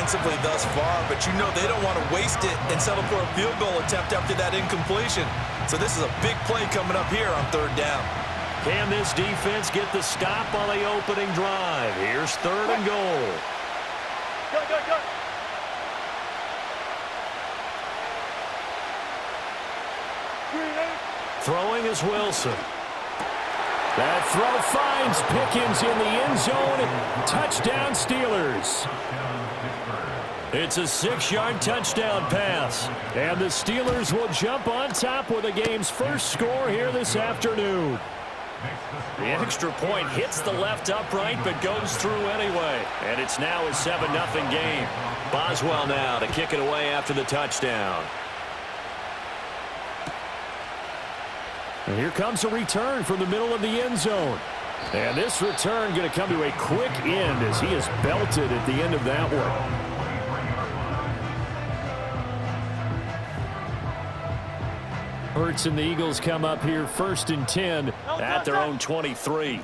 offensively thus far, but you know they don't want to waste it and settle for a field goal attempt after that incompletion. So this is a big play coming up here on third down. Can this defense get the stop on the opening drive? Here's third and goal. Go, go, go. Throwing is Wilson. That throw finds Pickens in the end zone. Touchdown, Steelers. It's a 6-yard touchdown pass. And the Steelers will jump on top with the game's first score here this afternoon. The extra point hits the left upright but goes through anyway. And it's now a 7-0 game. Boswell now to kick it away after the touchdown. And here comes a return from the middle of the end zone. And this return going to come to a quick end as he is belted at the end of that one. Hurts and the Eagles come up here 1st and 10 at their own 23.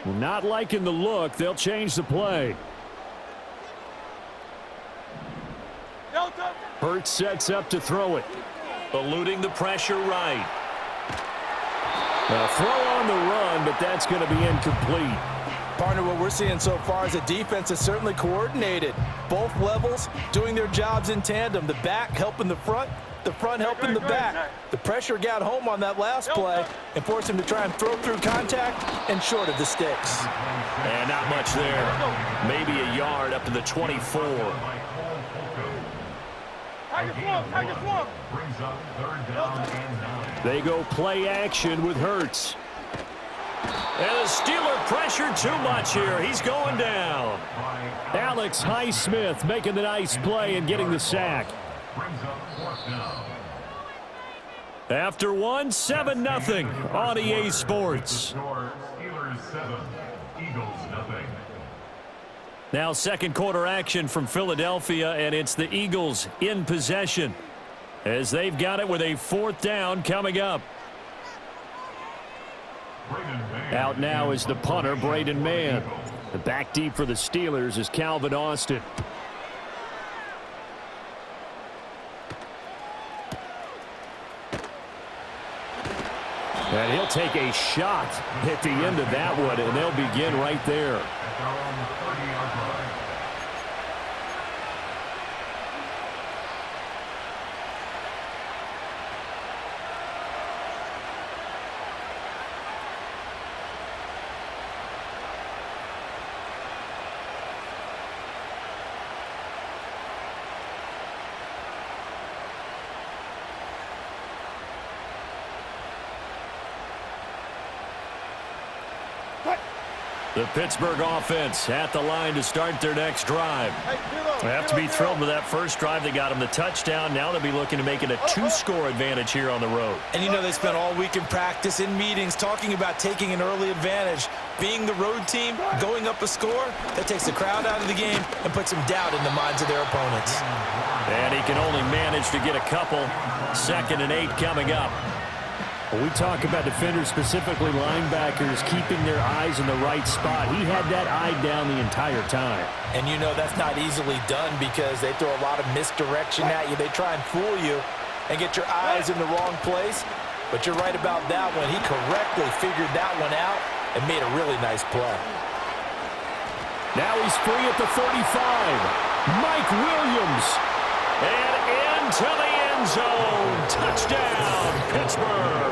Not liking the look. They'll change the play. Hurts sets up to throw it. Eluding the pressure right. A throw on the run, but that's going to be incomplete. Partner, what we're seeing so far is a defense that's certainly coordinated. Both levels doing their jobs in tandem. The back helping the front helping the back. The pressure got home on that last play and forced him to try and throw through contact and short of the sticks. And not much there. Maybe a yard up to the 24. They go play action with Hurts. And the Steeler pressure too much here. He's going down. Alex Highsmith making the nice play and getting the sack. After one, 7-0 on EA Sports. Now second quarter action from Philadelphia, and it's the Eagles in possession as they've got it with a 4th down coming up. Out now is the punter, Braden Mann. The back deep for the Steelers is Calvin Austin. And he'll take a shot at the end of that one, and they'll begin right there. The Pittsburgh offense at the line to start their next drive. They have to be thrilled with that first drive. They got them the touchdown. Now they'll be looking to make it a 2-score advantage here on the road. And you know they spent all week in practice, in meetings, talking about taking an early advantage. Being the road team, going up a score, that takes the crowd out of the game and puts some doubt in the minds of their opponents. And he can only manage to get a couple. 2nd and 8 coming up. We talk about defenders, specifically linebackers, keeping their eyes in the right spot. He had that eye down the entire time. And you know that's not easily done because they throw a lot of misdirection at you. They try and fool you and get your eyes in the wrong place. But you're right about that one. He correctly figured that one out and made a really nice play. Now he's free at the 35. Mike Williams. And into the end zone. Touchdown, Pittsburgh.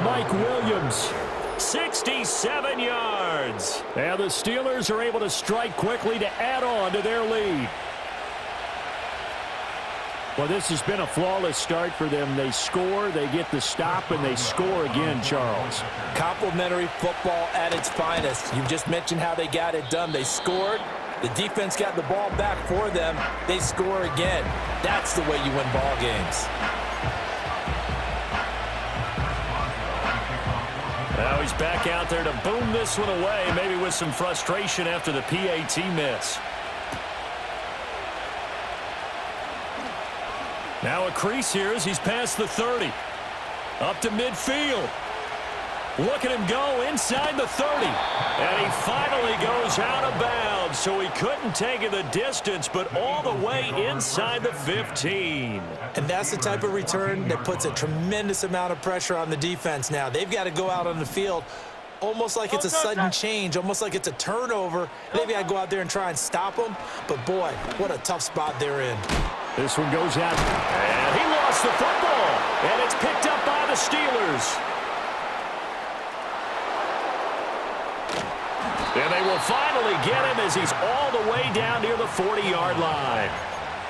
Mike Williams, 67 yards. And the Steelers are able to strike quickly to add on to their lead. Well, this has been a flawless start for them. They score, they get the stop, and they score again, Charles. Complimentary football at its finest. You just mentioned how they got it done. They scored. The defense got the ball back for them. They score again. That's the way you win ball games. Now he's back out there to boom this one away, maybe with some frustration after the PAT miss. Now a crease here as he's past the 30. Up to midfield. Look at him go inside the 30. And he finally goes out of bounds, so he couldn't take it the distance, but all the way inside the 15. And that's the type of return that puts a tremendous amount of pressure on the defense now. They've got to go out on the field almost like it's a sudden change, almost like it's a turnover. They've got to go out there and try and stop them. But, boy, what a tough spot they're in. This one goes out, and he lost the football, and it's picked up by the Steelers. And they will finally get him as he's all the way down near the 40-yard line.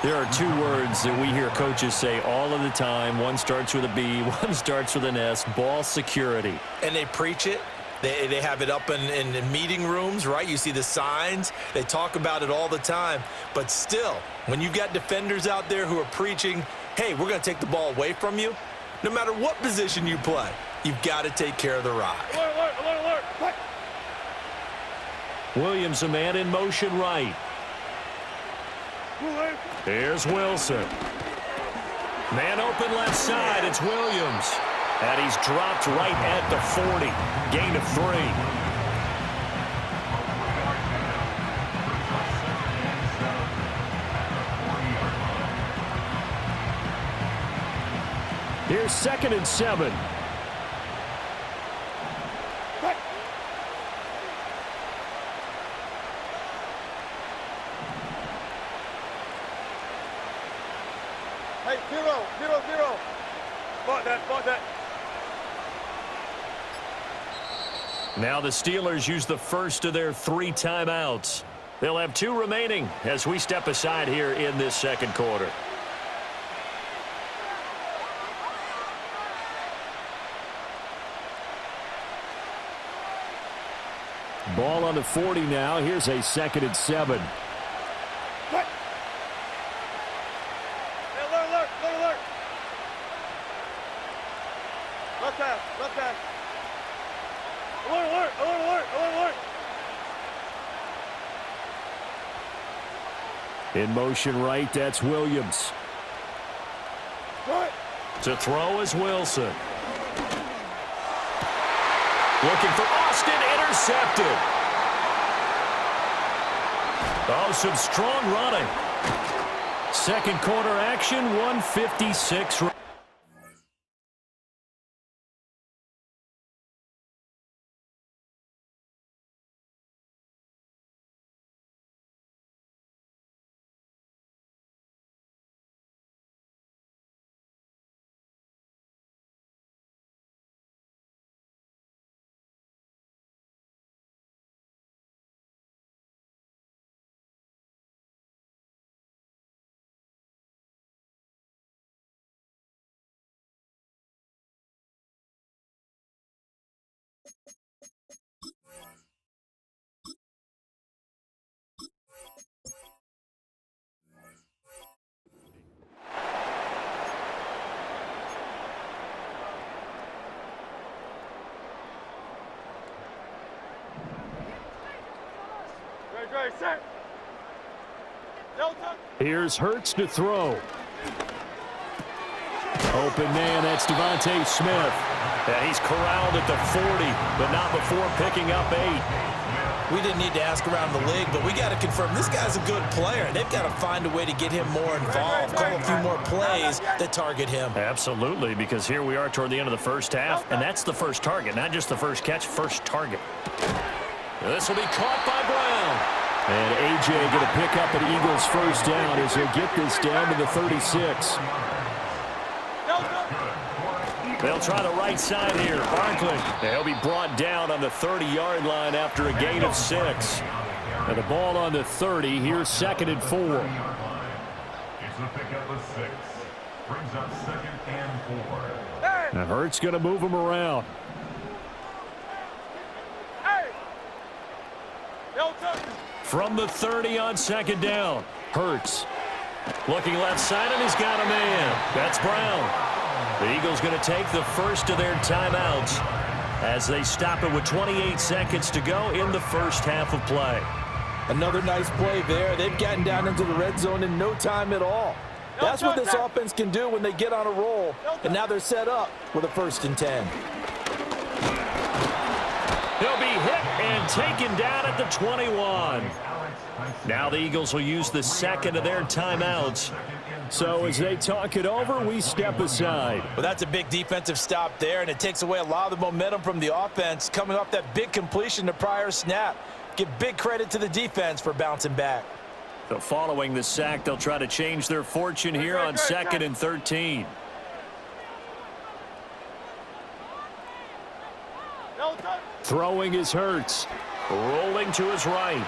There are two words that we hear coaches say all of the time. One starts with a B, one starts with an S, ball security. And they preach it. They have it up in meeting rooms, right? You see the signs. They talk about it all the time. But still, when you've got defenders out there who are preaching, hey, we're going to take the ball away from you, no matter what position you play, you've got to take care of the rock. Alert, alert, alert, alert. Quick. Williams, a man in motion right. Here's Wilson. Man open left side. It's Williams. And he's dropped right at the 40. Gain of 3. Here's 2nd and 7. Hey, 0-0-0. Spot that, spot that. Now the Steelers use the first of their 3 timeouts. They'll have 2 remaining as we step aside here in this second quarter. Ball on the 40 now. Here's a 2nd and 7. Quick. Hey, alert, alert, alert, alert. Left half, left half. Alert, alert, alert, alert, alert, alert. In motion right, that's Williams. Right. To throw is Wilson. Looking for Austin, intercepted. Oh, some strong running. Second quarter action, 156. Great, set. Delta. Here's Hurts to throw. Open man, that's Devontae Smith. And he's corralled at the 40, but not before picking up 8. We didn't need to ask around the league, but we got to confirm this guy's a good player. They've got to find a way to get him more involved, call a few more plays that target him. Absolutely, because here we are toward the end of the first half, and that's the first target, not just the first catch, first target. This will be caught by Brown. And A.J. going to pick up an Eagles first down as he'll get this down to the 36. They'll try the right side here. Barkley. They'll be brought down on the 30-yard line after a gain of 6. And the ball on the 30. Here's 2nd and 4. It's a pickup of 6. Brings up 2nd and 4. Now Hurts going to move him around. Hey. Delta. From the 30 on 2nd down. Hurts. Looking left side, and he's got a man. That's Brown. The Eagles going to take the first of their timeouts as they stop it with 28 seconds to go in the first half of play. Another nice play there. They've gotten down into the red zone in no time at all. That's what this offense can do when they get on a roll. And now they're set up with a 1st and 10. and taken down at the 21. Now the Eagles will use the second of their timeouts. So as they talk it over, we step aside. Well, that's a big defensive stop there, and it takes away a lot of the momentum from the offense coming off that big completion the prior snap. Give big credit to the defense for bouncing back. So following the sack, they'll try to change their fortune here on 2nd and 13. Throwing is Hurts. Rolling to his right.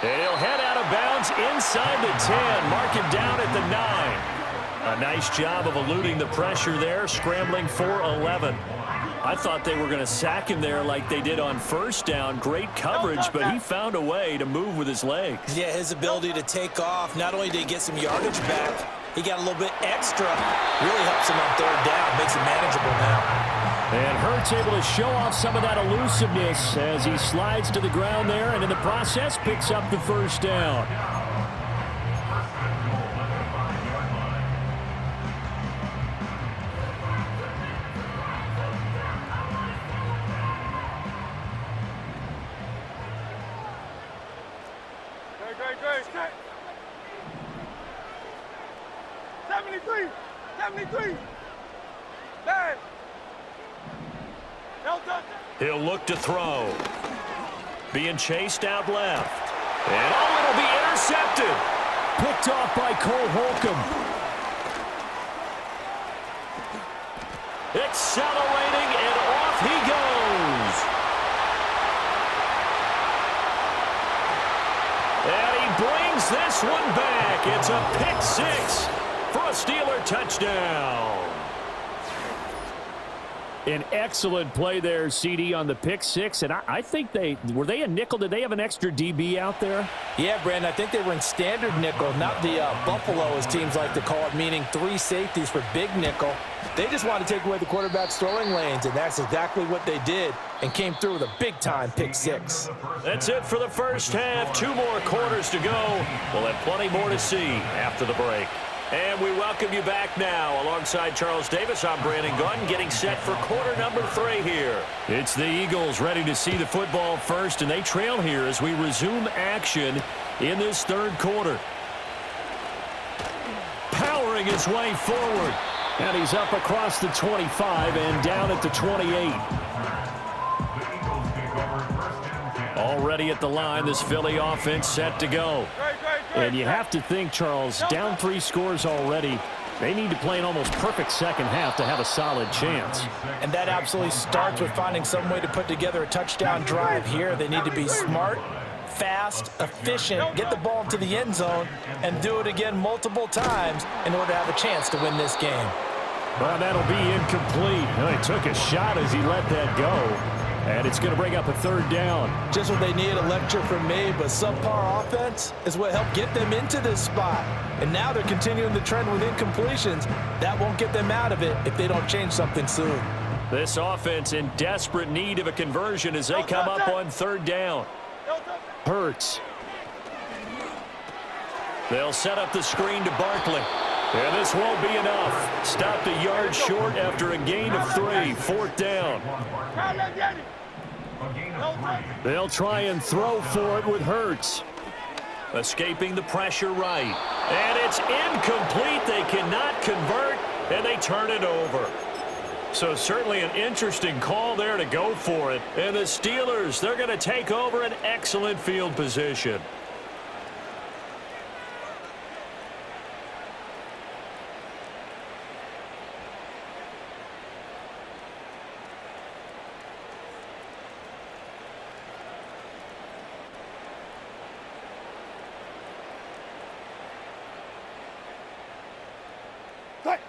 And he'll head out of bounds inside the 10. Mark him down at the 9. A nice job of eluding the pressure there, scrambling for 11. I thought they were going to sack him there like they did on first down. Great coverage, but he found a way to move with his legs. Yeah, his ability to take off, not only did he get some yardage back, he got a little bit extra. Really helps him on 3rd down, makes it manageable now. And Hurts able to show off some of that elusiveness as he slides to the ground there, and in the process picks up the first down. Great. 73. Man. He'll look to throw. Being chased out left. And it'll be intercepted. Picked off by Cole Holcomb. Accelerating, and off he goes. And he brings this one back. It's a pick 6 for a Steeler touchdown. An excellent play there, CD, on the pick 6. And I think were they a nickel? Did they have an extra DB out there? Yeah, Brandon, I think they were in standard nickel, not the Buffalo, as teams like to call it, meaning 3 safeties for big nickel. They just want to take away the quarterback's throwing lanes, and that's exactly what they did and came through with a big-time pick 6. That's it for the first half. 2 more quarters to go. We'll have plenty more to see after the break. And we welcome you back now. Alongside Charles Davis, I'm Brandon Gunn, getting set for quarter number 3 here. It's the Eagles ready to see the football first, and they trail here as we resume action in this 3rd quarter. Powering his way forward. And he's up across the 25 and down at the 28. Already at the line, this Philly offense set to go. And you have to think, Charles, down 3 scores already, they need to play an almost perfect second half to have a solid chance. And that absolutely starts with finding some way to put together a touchdown drive here. They need to be smart, fast, efficient, get the ball into the end zone, and do it again multiple times in order to have a chance to win this game. Well, that'll be incomplete. Well, he took a shot as he let that go. And it's going to bring up a 3rd down. Just what they needed, a lecture from me, but subpar offense is what helped get them into this spot. And now they're continuing the trend with incompletions. That won't get them out of it if they don't change something soon. This offense in desperate need of a conversion as they come up on 3rd down. Hurts. They'll set up the screen to Barkley. And this won't be enough. Stopped a yard short after a gain of 3. 4th down. They'll try and throw for it with Hurts. Escaping the pressure right. And it's incomplete. They cannot convert, and they turn it over. So certainly an interesting call there to go for it. And the Steelers, they're going to take over an excellent field position.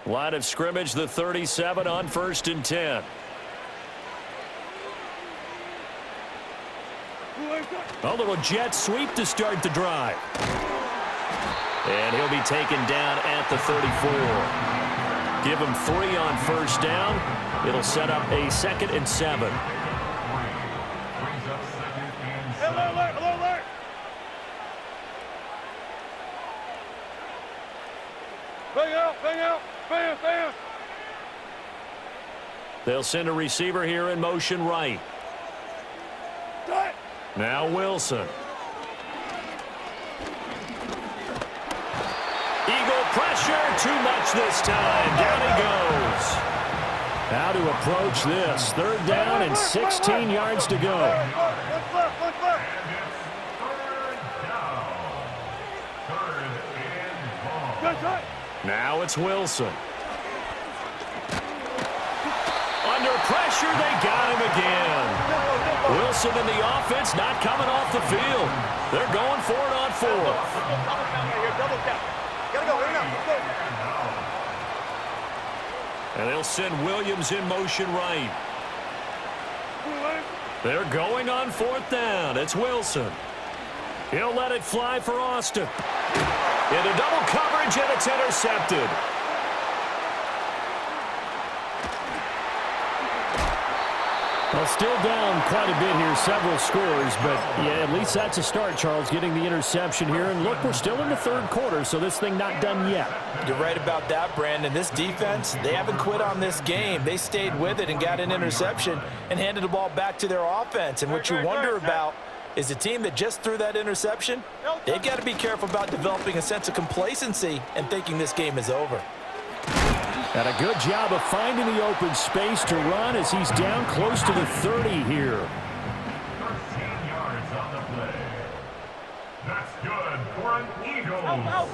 Line of scrimmage, the 37 on 1st and 10. A little jet sweep to start the drive. And he'll be taken down at the 34. Give him 3 on 1st down. It'll set up a 2nd and 7. Alert! Bang out! Bam! They'll send a receiver here in motion right. Now Wilson. Eagle pressure, too much this time. Down he goes. How to approach this. 3rd down and 16 yards to go. And it's 3rd down. 3rd and long. Now it's Wilson. Under pressure, they got him again. Wilson and the offense not coming off the field. They're going for it on 4th. Double count. Gotta go. Right now. Let's go. And they'll send Williams in motion right. They're going on 4th down. It's Wilson. He'll let it fly for Austin. Into double coverage, and it's intercepted. Well, still down quite a bit here, several scores, but yeah, at least that's a start, Charles, getting the interception here. And look, we're still in the 3rd quarter, so this thing not done yet. You're right about that, Brandon. This defense, they haven't quit on this game. They stayed with it and got an interception and handed the ball back to their offense. And what you wonder about is the team that just threw that interception, they've got to be careful about developing a sense of complacency and thinking this game is over. And a good job of finding the open space to run as he's down close to the 30 here. 13 yards on the play. That's good for an Eagles.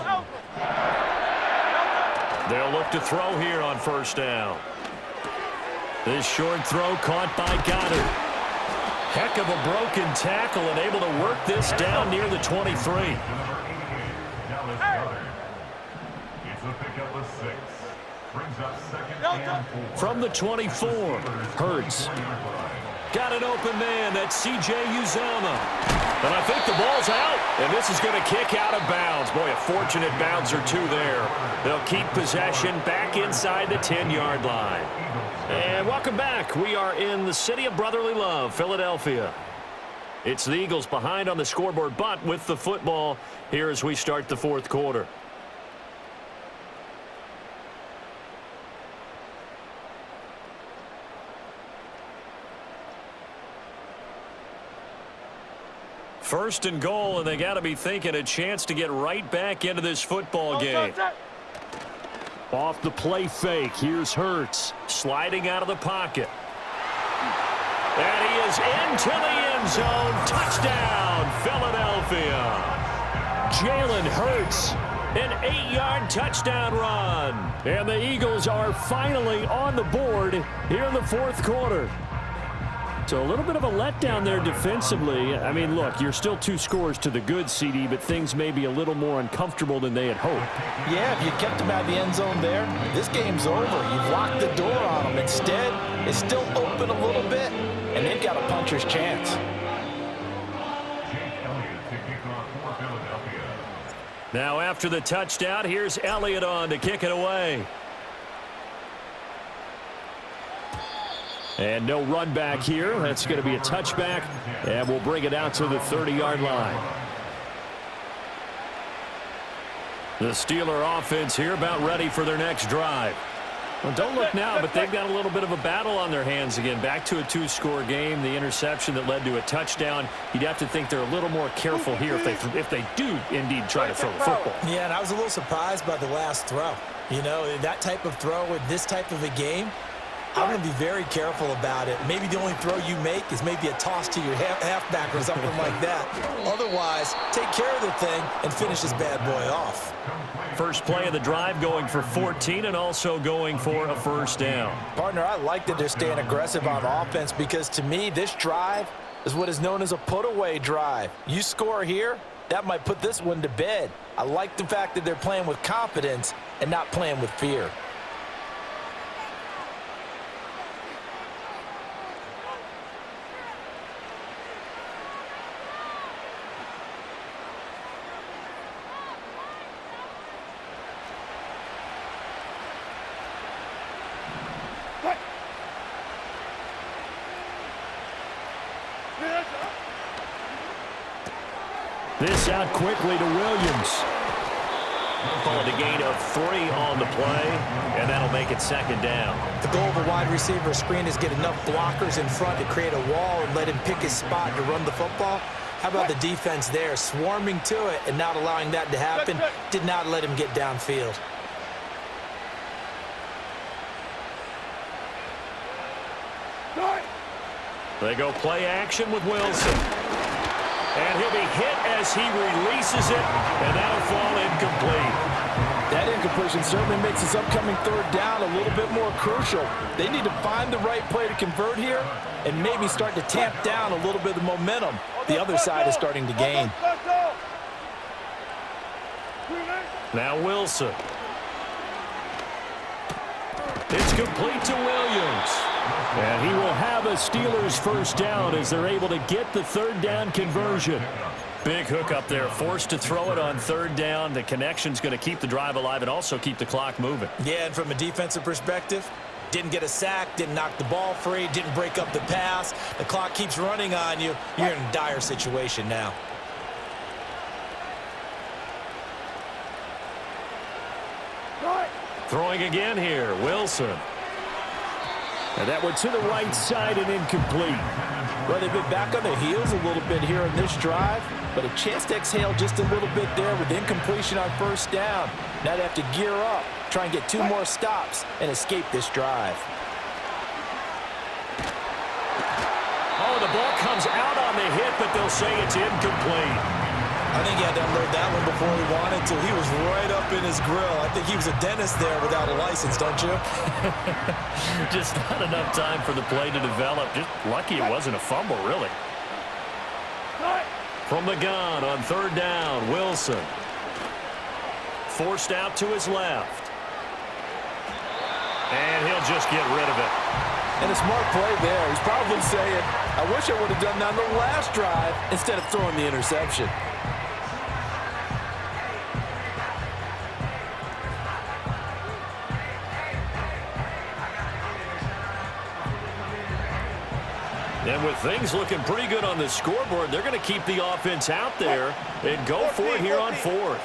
They'll look to throw here on 1st down. This short throw caught by Goddard. Heck of a broken tackle and able to work this down near the 23. Number 88, Dallas Goedert. It's a pickup of 6. Brings up 2nd and 4. From the 24, Hurts. Got an open man. That's C.J. Uzomah. And I think the ball's out, and this is going to kick out of bounds. Boy, a fortunate bounce or two there. They'll keep possession back inside the 10-yard line. And welcome back. We are in the city of brotherly love, Philadelphia. It's the Eagles behind on the scoreboard, but with the football here as we start the 4th quarter. First and goal, and they got to be thinking a chance to get right back into this football game. Off the play fake, here's Hurts. Sliding out of the pocket. And he is into the end zone. Touchdown, Philadelphia. Jalen Hurts. An 8-yard touchdown run. And the Eagles are finally on the board here in the 4th quarter. So a little bit of a letdown there defensively. I mean, look, you're still 2 scores to the good, CD, but things may be a little more uncomfortable than they had hoped. Yeah, if you kept them out of the end zone there, this game's over. You've locked the door on them. Instead, it's still open a little bit, and they've got a puncher's chance. Jake Elliott to kick off for Philadelphia. Now after the touchdown, here's Elliott on to kick it away. And no run back here. That's going to be a touchback, and we'll bring it out to the 30-yard line. The Steeler offense here about ready for their next drive. Well, don't look now, but they've got A little bit of a battle on their hands again. Back to a 2-score game. The interception that led to a touchdown. You'd have to think they're a little more careful here if they do indeed try to throw the football. Yeah, and I was a little surprised by the last throw. You know, that type of throw in this type of a game, I'm going to be very careful about it. Maybe the only throw you make is maybe a toss to your halfback or something like that. Otherwise, take care of the thing and finish this bad boy off. First play of the drive going for 14 and also going for a 1st down. Partner, I like that they're staying aggressive on offense because to me, this drive is what is known as a put-away drive. You score here, that might put this one to bed. I like the fact that they're playing with confidence and not playing with fear. This out quickly to Williams. Call it a gain of 3 on the play, and that'll make it 2nd down. The goal of a wide receiver screen is get enough blockers in front to create a wall and let him pick his spot to run the football. How about the defense there, swarming to it and not allowing that to happen? Did not let him get downfield. They go play action with Wilson. And he'll be hit as he releases it, and that'll fall incomplete. That incompletion certainly makes this upcoming 3rd down a little bit more crucial. They need to find the right play to convert here and maybe start to tamp down a little bit of momentum. The other side is starting to gain. Now Wilson. It's complete to Williams. And he will have a Steelers 1st down as they're able to get the 3rd down conversion. Big hook up there, forced to throw it on 3rd down. The connection's going to keep the drive alive and also keep the clock moving. Yeah, and from a defensive perspective, didn't get a sack, didn't knock the ball free, didn't break up the pass. The clock keeps running on you. You're in a dire situation now. Throwing again here, Wilson. And that one to the right side and incomplete. Well, they've been back on their heels a little bit here on this drive, but a chance to exhale just a little bit there with incompletion on 1st down. Now they have to gear up, try and get 2 more stops and escape this drive. Oh, the ball comes out on the hit, but they'll say it's incomplete. I think he had to unload that one before he wanted to. He was right up in his grill. I think he was a dentist there without a license, don't you? Just not enough time for the play to develop. Just lucky it wasn't a fumble, really. From the gun on 3rd down, Wilson. Forced out to his left. And he'll just get rid of it. And a smart play there. He's probably saying, I wish I would have done that on the last drive instead of throwing the interception. And with things looking pretty good on the scoreboard, they're going to keep the offense out there and go for it here on 4th.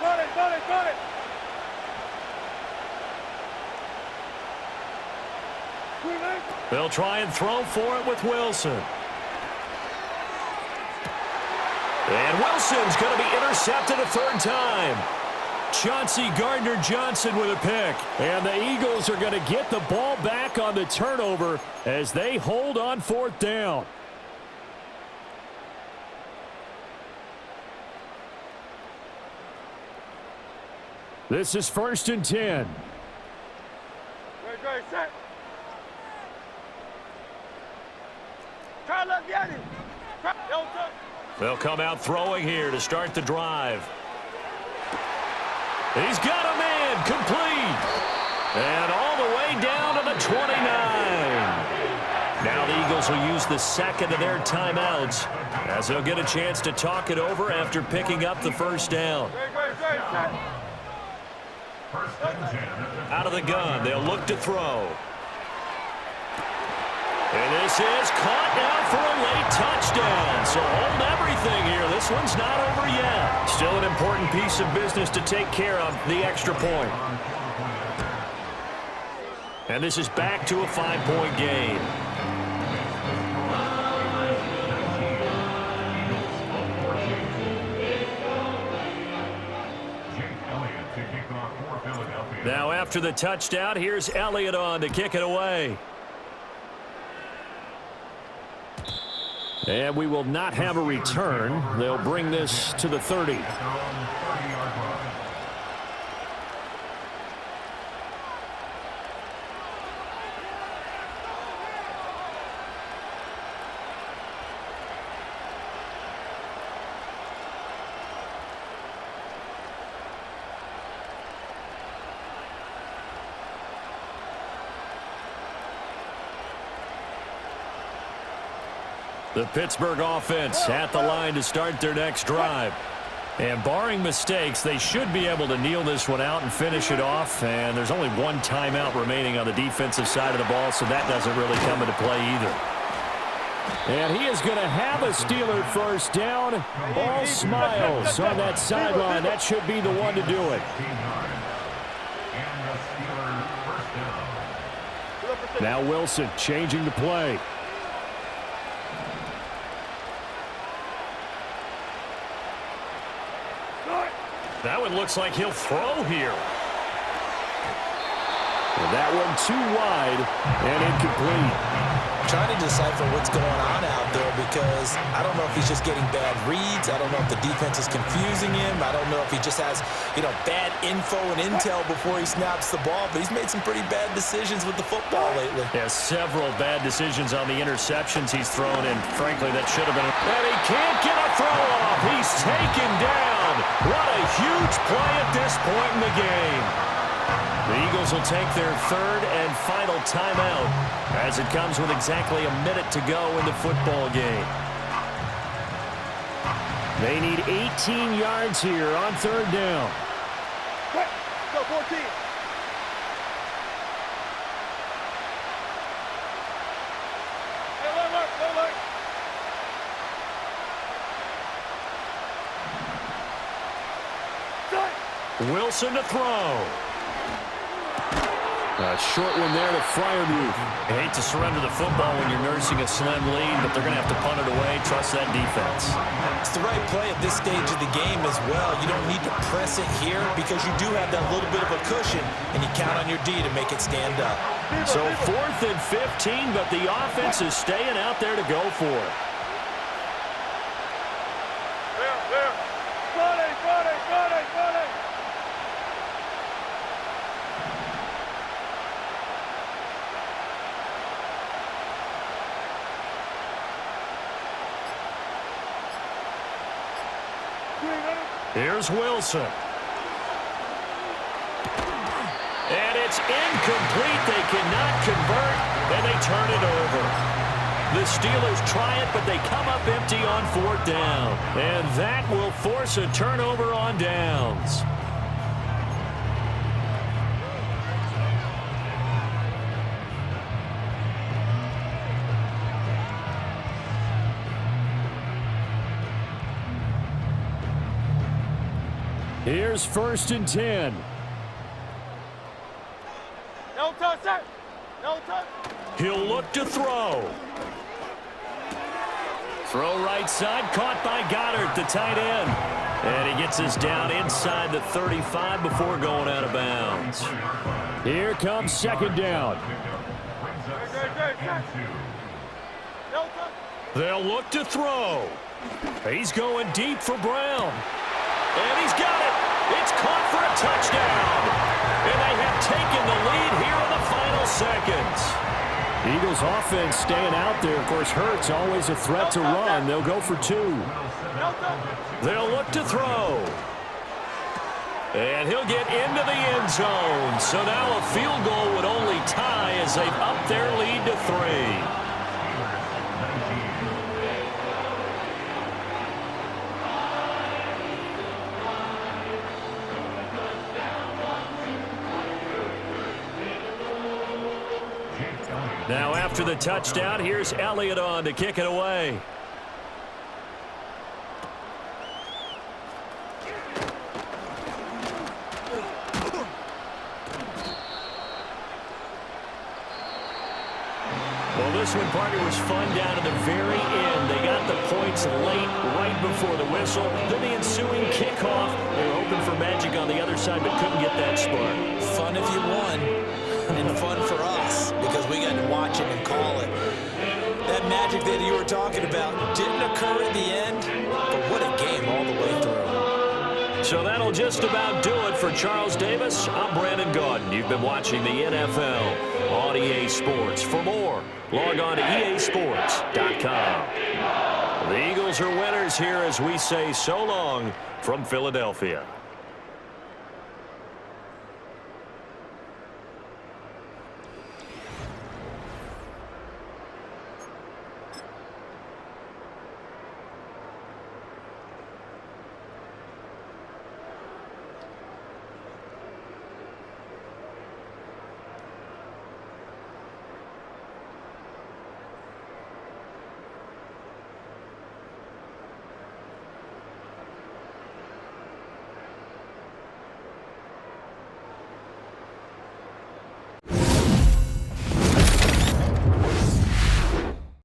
Run it. They'll try and throw for it with Wilson. And Wilson's going to be intercepted a 3rd time. Chauncey Gardner-Johnson with a pick. And the Eagles are going to get the ball back on the turnover as they hold on 4th down. This is 1st and 10. Ready, set. Try to let get him. They'll come out throwing here to start the drive. He's got a man, complete. And all the way down to the 29. Now the Eagles will use the 2nd of their timeouts as they'll get a chance to talk it over after picking up the 1st down. Out of the gun, they'll look to throw. And this is caught now for a late touchdown. So hold everything here. This one's not over yet. Still an important piece of business to take care of, the extra point. And this is back to a 5-point game. Now after the touchdown, here's Elliott on to kick it away. And we will not have a return. They'll bring this to the 30. The Pittsburgh offense at the line to start their next drive. And barring mistakes, they should be able to kneel this one out and finish it off. And there's only 1 timeout remaining on the defensive side of the ball, so that doesn't really come into play either. And he is going to have a Steeler first down. All smiles on that sideline. That should be the one to do it. Now Wilson changing the play. That one looks like he'll throw here. And that one too wide and incomplete. Trying to decipher what's going on out there because I don't know if he's just getting bad reads. I don't know if the defense is confusing him. I don't know if he just has, bad info and intel before he snaps the ball. But he's made some pretty bad decisions with the football lately. Has several bad decisions on the interceptions he's thrown, and frankly, that should have been. And he can't get a throw off. He's taken down. What a huge play at this point in the game. The Eagles will take their third and final timeout as it comes with exactly a minute to go in the football game. They need 18 yards here on third down. Go 14. Wilson to throw. A short one there to Freiermuth. I hate to surrender the football when you're nursing a slim lead, but they're going to have to punt it away. Trust that defense. It's the right play at this stage of the game as well. You don't need to press it here because you do have that little bit of a cushion, and you count on your D to make it stand up. So 4th and 15, but the offense is staying out there to go for it. Here's Wilson. And it's incomplete. They cannot convert, and they turn it over. The Steelers try it, but they come up empty on 4th down. And that will force a turnover on downs. Here's 1st and 10. No touch, sir. No touch. He'll look to throw. Throw right side, caught by Goddard, the tight end. And he gets us down inside the 35 before going out of bounds. Here comes 2nd down. No touch. They'll look to throw. He's going deep for Brown. And he's got it. It's caught for a touchdown. And they have taken the lead here in the final seconds. Eagles offense staying out there. Of course, Hurts always a threat to run. They'll go for 2. They'll look to throw. And he'll get into the end zone. So now a field goal would only tie as they've upped their lead to 3. Now after the touchdown, here's Elliott on to kick it away. Well, this one, partner, was fun down to the very end. They got the points late, right before the whistle. Then the ensuing kickoff. They were hoping for magic on the other side, but couldn't get that spark. Fun if you won, and fun for us because we got to watch it and call it. That magic that you were talking about didn't occur at the end, but what a game all the way through. So that'll just about do it for Charles Davis. I'm Brandon Gaudin. You've been watching the NFL on EA Sports. For more, log on to easports.com. The Eagles are winners here as we say so long from Philadelphia.